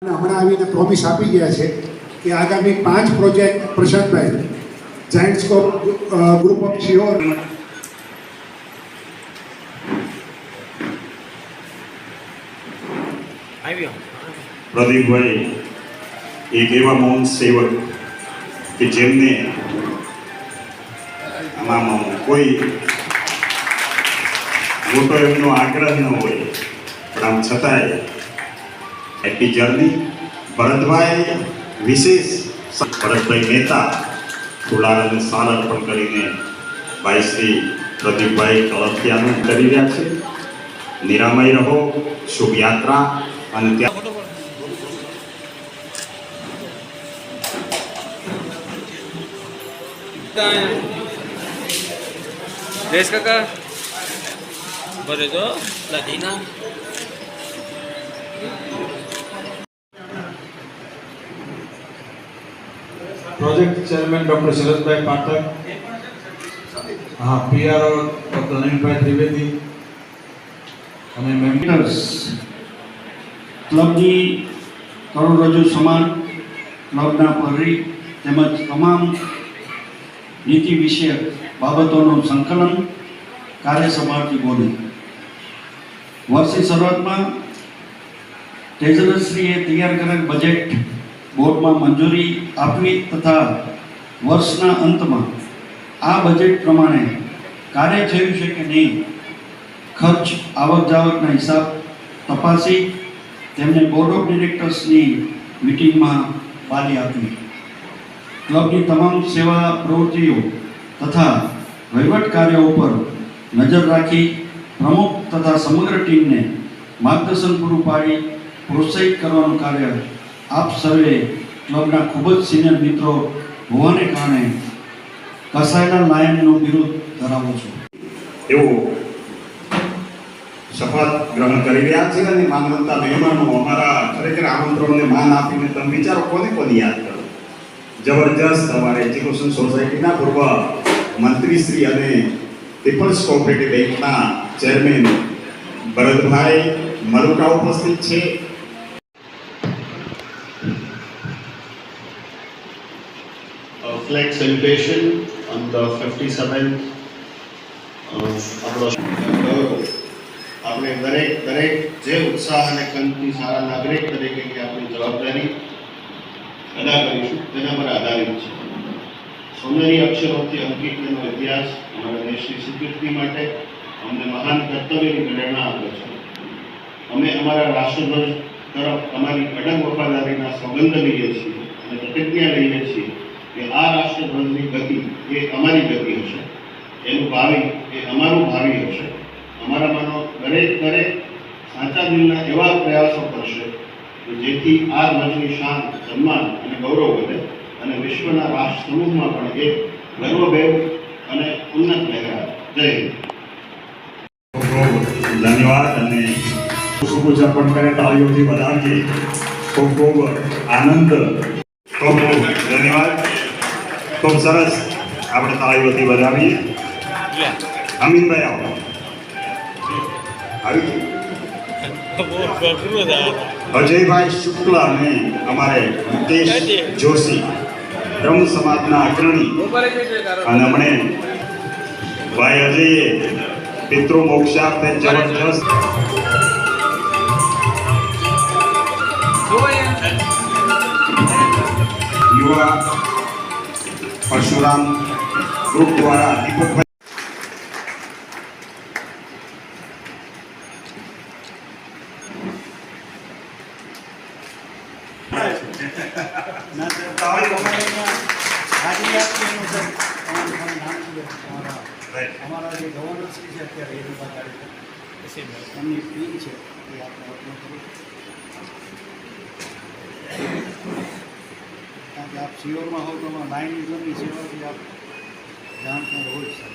હમણાં આવીને પ્રોમિસ આપી ગયા છે કે આગામી 5 પ્રોજેક્ટ પ્રશાંતભાઈ જાયન્ટ સ્કોપ ગ્રુપ ઓફ શિયોર પ્રદીપભાઈ એક એવા મૌન સેવક કે જેમને આમાં કોઈ મોટો એમનો આગ્રહ ન હોય પણ આમ છતાંય હેપી જર્ની. ભરતભાઈ વિશેષ ભરતભાઈ મહેતા ફુલાર અને સાલ અર્પણ કરીને ભાઈ શ્રી પ્રદીપભાઈ કળથિયાનું કરી રહ્યા છે. નિરામય રહો, શુભ યાત્રા. અને ત્યાં જયેશ કાકા ભરે તો લાદીના project chairman doctor શરદભાઈ Pathak, PRO doctor Navinbhai Trivedi અને મેમ્બર્સ, ક્લબની કરોડરજ્જુ સમાન ક્લબના પ્રહરી તેમજ તમામ નીતિ વિષયક બાબતોનું સંકલન કાર્ય સંભાળતી બોડી. વર્ષની શરૂઆતમાં ટ્રેઝરરશ્રીએ તૈયાર કરેલ બજેટ બોર્ડમાં મંજૂરી આપવી તથા વર્ષના અંતમાં આ બજેટ પ્રમાણે કાર્ય થયું છે કે નહીં ખર્ચ આવક જાવકના હિસાબ તપાસી તેમને બોર્ડ ઓફ ડિરેક્ટર્સની મિટિંગમાં બાલી આપી. ક્લબની તમામ સેવા પ્રવૃત્તિઓ તથા વહીવટ કાર્યો ઉપર નજર રાખી પ્રમુખ તથા સમગ્ર ટીમને માર્ગદર્શન પૂરું પાડી પ્રોત્સાહિત કરવાનું કાર્ય આપ સર્વે ક્લબના ખૂબ જ સિનિયર મિત્રો હોવાને કારણે કસાયેલા લાયનનું બિરુદ ધરાવો છો એવું શપથ ગ્રહણ કરી રહ્યા છે. અને માનવતા મહેમાનો અમારા ખરેખર આમંત્રણને માન આપીને તમે વિચારો કોને કોને યાદ કરો. જબરજસ્ત અમારે એજ્યુકેશન સોસાયટીના પૂર્વ મંત્રીશ્રી અને પીપલ્સ કોઓપરેટિવ બેંકના ચેરમેન ભરતભાઈ મલુકા ઉપસ્થિત છે. Flag salutation on the 57th આપણે દરેક જે ઉત્સાહ અને કંદથી સારા નાગરિક તરીકે આપણી જવાબદારી અદા કરીશું તેના પર આધારિત છે. સોનેરી અક્ષરોથી અંકિત તેનો ઇતિહાસ અમારા દેશની સ્વીકૃતિ માટે અમને મહાન કર્તવ્યની પ્રેરણા આપે છે. અમે અમારા રાષ્ટ્રધ્વજ તરફ અમારી અડગ વફાદારીના સોગંદ લઈએ છીએ અને પ્રતિજ્ઞા લઈએ છીએ કે આ રાષ્ટ્રધ્વજની ગતિ એ અમારી ગતિ હશે, એનું ભાવિ એ અમારું ભાવિ હશે. અમારામાંનો દરેક સાચા દિલના એવા પ્રયાસો કરશે કે જેથી આ ધ્વજની શાન, સન્માન અને ગૌરવ વધે અને વિશ્વના રાષ્ટ્ર સમૂહમાં પણ એક ગર્વભેર અને ઉન્નત લહેરાય. જય હિન્દ. ધન્યવાદ. અને શુભ અર્પણ કરે તાળીઓથી વધાવીએ. ખૂબ ખૂબ આનંદ. ખૂબ ખૂબ ધન્યવાદ. ખૂબ સરસ. આપણે તાળીઓથી વધાવીએ. અમીનભાઈ આવો. અજયભાઈ શુક્લ અને અમારે મુકેશ જોશી બ્રહ્મ સમાજના અગ્રણી અને હમણે ભાઈ અજયે પિતૃ મોક્ષાર્થે જબરજસ્ત યુવા પરશુરામ ગ્રુપ દ્વારા દીપકભાઈ અમારા જે ગવર્નરશ્રી છે અત્યારે એમની ફી છે એ આપણે અપલોડ કરીએ કારણ કે આપ સિયોરમાં હોવ તો લાઈન યુઝરની સેવાથી આપ જાણકાર હોય સર.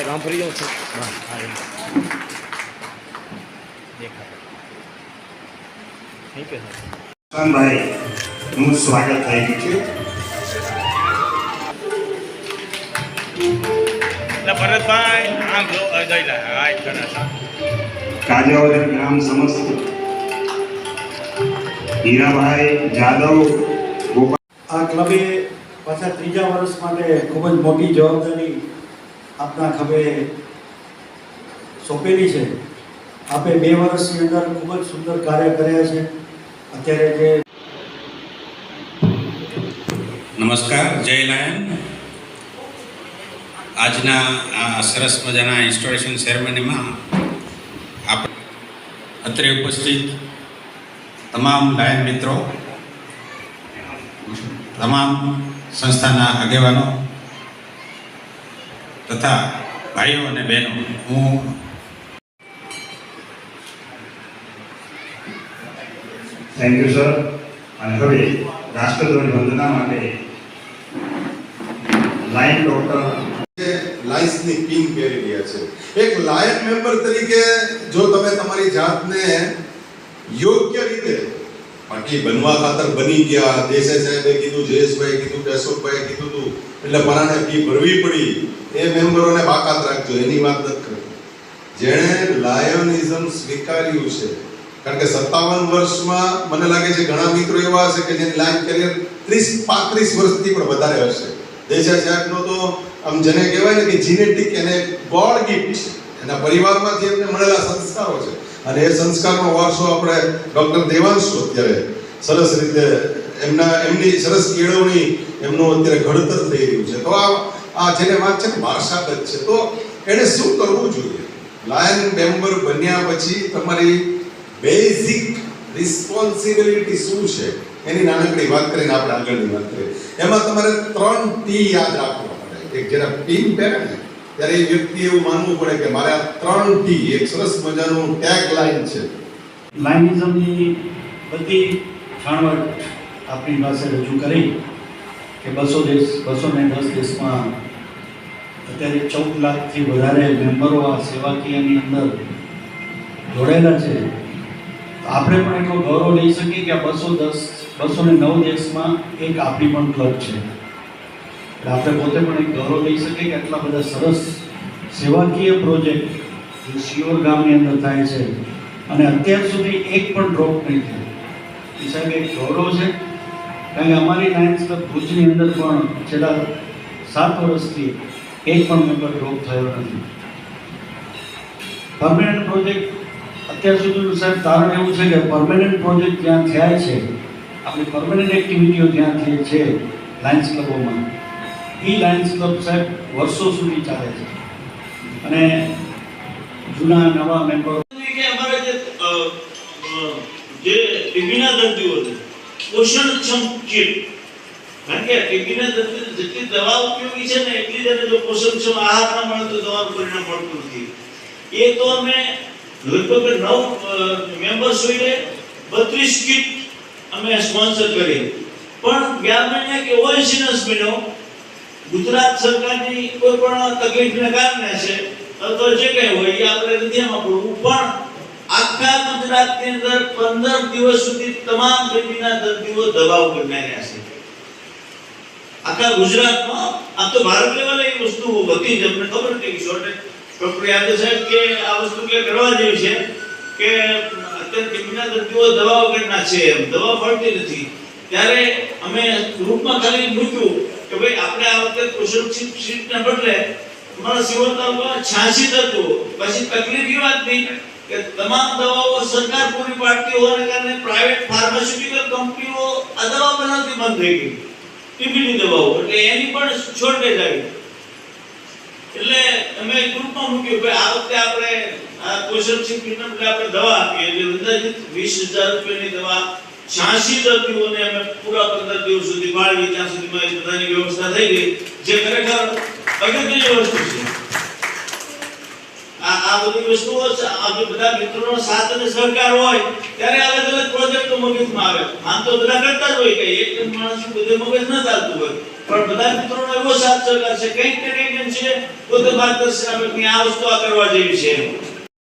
સાહેબ આમ ફરી જાઉં છું હા દેખાય થેન્ક યુ સર ભાઈ નું સ્વાગત થઈ ગયું છે. ભરતભાઈ આમ જો હાય કરે કાજાવદર ગ્રામ સમસ્ત હીરાભાઈ જાદવ ગોપાલ આ ક્લબે પાછા ત્રીજા વર્ષ માટે ખૂબ જ મોટી જવાબદારી આપના ખભે સોંપેલી છે. આપે 2 વર્ષની અંદર ખૂબ જ સુંદર કાર્ય કર્યા છે. અત્યારે જે નમસ્કાર, જય લાયન. આજના આ સરસ મજાના ઇન્સ્ટોલેશન સેરેમનીમાં અત્રે ઉપસ્થિત તમામ લાયન મિત્રો, તમામ સંસ્થાના આગેવાનો તથા ભાઈઓ અને બહેનો, હું થેન્ક યુ સર. અને હવે રાષ્ટ્રધ્વજ વંદના માટે લાયન ડોક્ટર લાયન્સની પિન પહેરી રહ્યા છે. એક લાયન મેમ્બર તરીકે જો તમે તમારી જાતને યોગ્ય રીતે બાકી બનવા ખાતર બની ગયા, દેસાઈ સાહેબે કીધું, જયેશભાઈ કીધું, અશોકભાઈ કીધું હતું એટલે પરાણે ફી ભરવી પડી, એ મેમ્બરોને બાકાત રાખજો, એની વાત નથી કરવી. જેણે લાયનિઝમ સ્વીકાર્યું છે, કારણ કે 57 વર્ષમાં મને લાગે છે ઘણા મિત્રો એવા હશે કે જેની લાઈફ કેરિયર 30-35 વર્ષથી પણ વધારે હશે. દેસાઈ સાહેબનો તો આમ જેને કહેવાય ને કે જીનેટિક એને ગોડ ગિફ્ટ છે, એના પરિવારમાંથી એમને મળેલા સંસ્કારો છે અને એ સંસ્કારનો વારસો આપણે ડોક્ટર દેવાંશુ અત્યારે સરસ રીતે એમની સરસ કેળવણી એમનું અત્યારે ઘડતર થઈ રહ્યું છે. તો આ જેને વાત છે વારસાગત છે, તો એને શું કરવું જોઈએ? લાયન મેમ્બર બન્યા પછી તમારી બેઝિક રિસ્પોન્સિબિલિટી શું છે એની નાનકડી વાત કરીને આપણે આગળની વાત કરીએ. એમાં તમારે 3 ટી યાદ રાખવા પડે. એક જ્યારે ટીમ પહેરે ને ત્યારે એ વ્યક્તિ એવું માનવું પડે કે મારે આ 3 ટી, એક સરસ મજાનું ટેગ લાઈન છે. લાયનિઝમની બધી છાણવટ આપણી પાસે રજૂ કરી કે 210 દેશમાં અત્યારે 14 લાખથી વધારે મેમ્બરો આ સેવાકીયની અંદર જોડાયેલા છે. આપણે પણ એટલો ગૌરવ લઈ શકીએ કે આ 209 દેશમાં એક આપણી પણ ક્લબ છે. આપણે પોતે પણ એક ગૌરવ લઈ શકીએ કે આટલા બધા સરસ સેવાકીય પ્રોજેક્ટ જે શિયોર ગામની અંદર થાય છે અને અત્યાર સુધી એક પણ ડ્રોપ નહીં થયો. એ સાહેબ એક ગૌરવ છે, કારણ કે અમારી લાયન્સ ક્લબ ભુજની અંદર પણ છેલ્લા 7 વર્ષથી એક પણ મેમ્બર ડ્રોપ થયો નથી. પરમેનન્ટ પ્રોજેક્ટ અત્યાર સુધીનું સાહેબ કારણ એવું છે કે પરમેનન્ટ પ્રોજેક્ટ જ્યાં થયા છે, આપણી પરમેનન્ટ એક્ટિવિટીઓ જ્યાં થઈ છે લાયન્સ ક્લબોમાં, એ લાયન્સ ક્લબ સાહેબ વર્ષો સુધી ચાલે છે અને જૂના નવા મેમ્બરો કે અમારા જે ટીબીના દર્દીઓ છે પોષણક્ષમ કીટ, કારણ કે ટીબીના દર્દીઓ જેટલી દવા ઉપયોગી છે ને એટલી જ એને જો પોષણક્ષમ આહાર ના મળે તો દવાનું પરિણામ મળતું નથી. એ તો અમે લગભગ 9 મેમ્બર્સ હોઈએ 32 કીટ અમે સ્પોન્સર કરી, પણ ગયા મહિને કે 79 મહિનો ગુજરાત સરકારની કોઈ પણ તકલીફને કારણે છે તો જે કંઈ હોય એ આપણે હૃદયમાં પડવું, પણ આખા ગુજરાતની અંદર 15 દિવસ સુધી તમામ ટીબીના દર્દીઓ દવાઓ બનાવ્યા છે. આખા ગુજરાતમાં આ તો ભારત લેવલે એ વસ્તુ હતી જ, અમને ખબર હતી કે શોર્ટેજ ડોક્ટર યાદવ સાહેબ કે આ વસ્તુ કે કરવા જેવી છે કે અત્યારે ટીબીના દર્દીઓ દવા વગરના છે, દવા મળતી નથી. ત્યારે અમે ગ્રુપમાં ખાલી મૂક્યું કે ભાઈ આપણે આ વખતે પોષણ શીટના બદલે તમારા સિવોર તાલુકામાં 86 તત્વો, પછી તકલીફ એ વાત નહીં કે તમામ દવાઓ સરકાર પૂરી પાડતી હોવાને કારણે પ્રાઇવેટ ફાર્માસ્યુટિકલ કંપનીઓ આ દવા બનાવતી બંધ થઈ ગઈ, ટીબીની દવાઓ, એટલે એની પણ શોર્ટેજ આવી. એટલે અમે ગ્રુપમાં મૂક્યું કે આ વખતે આપણે આ પોષણ શીટના બદલે આપણે દવા આપીએ, એટલે અંદાજિત 20,000 રૂપિયાની દવા 86 દર્દીઓને અમે પૂરા 15 દિવસ સુધી બાળવી, ત્યાં સુધીમાં એ બધાની વ્યવસ્થા થઈ ગઈ, જે ખરેખર અગત્યની વસ્તુ છે. આ બધી વસ્તુઓ આ બધા મિત્રોનો સાથ અને સહકાર હોય ત્યારે અલગ અલગ પ્રોજેક્ટો મગજમાં આવે. આમ તો બધા કરતા જ હોય કે એક માણસનું બધે મગજ ન ચાલતું હોય, પણ બધા મિત્રોનો એવો સાથ સહકાર છે, કંઈક ને કંઈક છે પોતે વાત કરશે આપણે કે આ વસ્તુ આ કરવા જેવી છે એમ.